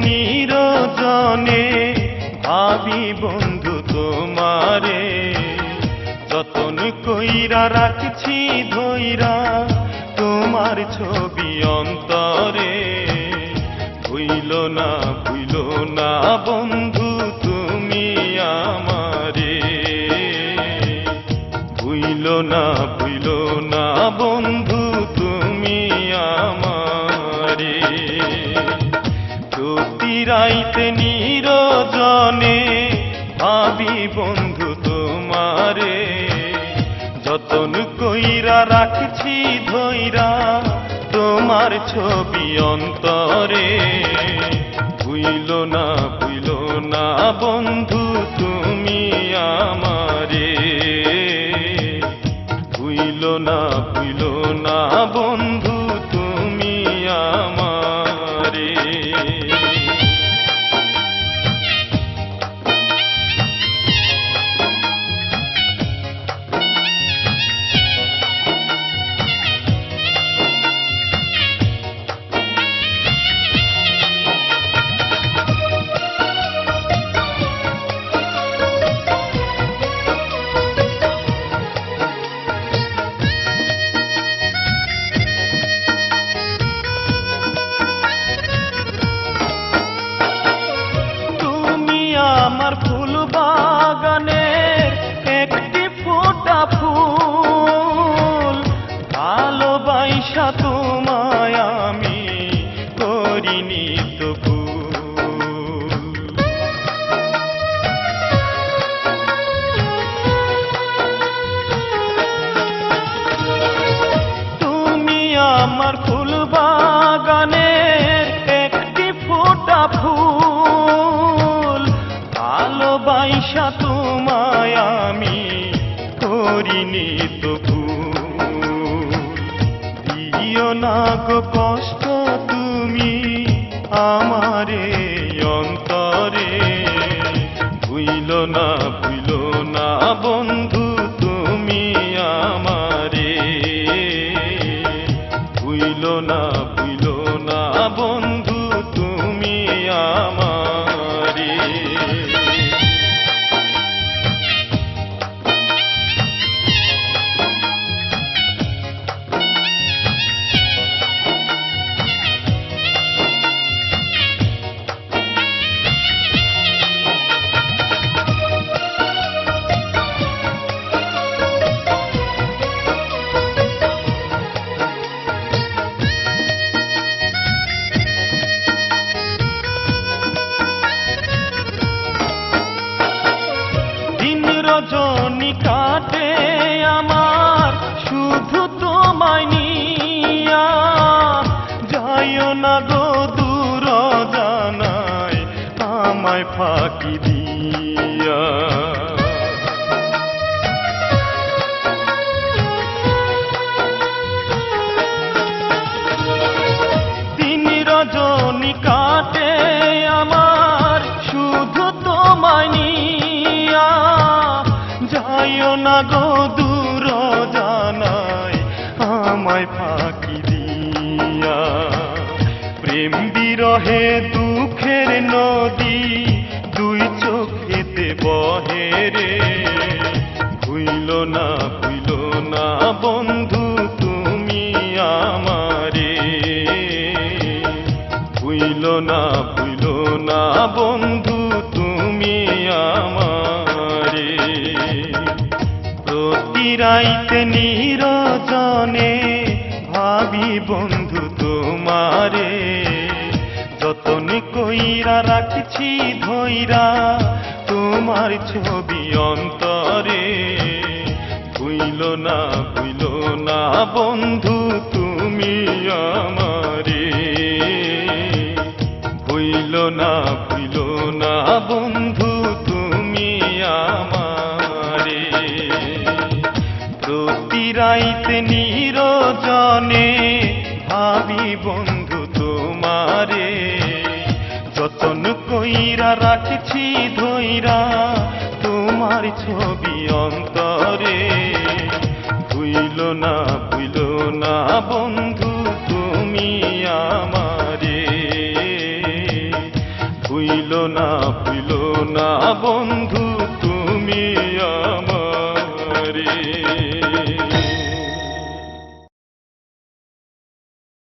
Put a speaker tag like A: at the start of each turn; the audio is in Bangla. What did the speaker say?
A: নিরজনে ভাবি বন্ধু তোমারে, যতন কইরা রাখছি ধইরা তোমার ছবি অন্তরে। ভুইল না বন্ধু তুমি আমারে, ভুইল না বন্ধু তুমি আমারে। প্রতি রাইতে নিরজনে ভাবি বন্ধু তোমারে, যতন কইরা রাখছি ধইরা তোমার ছবি অন্তরে। ভুইল না বন্ধু তুমি আমারে, ভুইল না বন্ধু তুমি আমারে। আমার ফুল বাগানের একটি ফোঁটা ফুল, ভালোবাসা তোমায় আমি করিনি তো ভুল। তুমি আমার ফুল বাগানের একটি ফোঁটা ফুল, ভালোবাসা তোমায় আমি করিনি তো ভুল। দিও না গো কষ্ট তুমি আমারে অন্তরে, ভুইল না বন্ধু তুমি আমারে, ভুইল না বন্ধু তুমি আমারে। রজনী কাটে আমার শুধু তোমায় নিয়া, যাইও না গো দূর জানায় আমায় ফাঁকি দিয়া। দিন রজনী কাটে আমার শুধু তোমায় নিয়া, যাইও না গো দূর জানায় আমায় ফাঁকি দিয়া। প্রেম বিরহে দুঃখের নদী দুই চোখেতে বহে রে, ভুইল না বন্ধু তুমি আমারে, ভুইল না বন্ধু তুমি আমারে। প্রতি রাইতে নিরজনে ভাবি বন্ধু তোমারে, যতন কইরা রাখছি ধইরা তোমার ছবি অন্তরে। ভুইল না বন্ধু তুমি আমারে, ভুইল না বন্ধু তুমি আমারে। প্রতি রাইতে নিরজনে ভাবি বন্ধু তোমারে, যতন কইরা রাখছি ধইরা তোমার ছবি অন্তরে। ভুইল না বন্ধু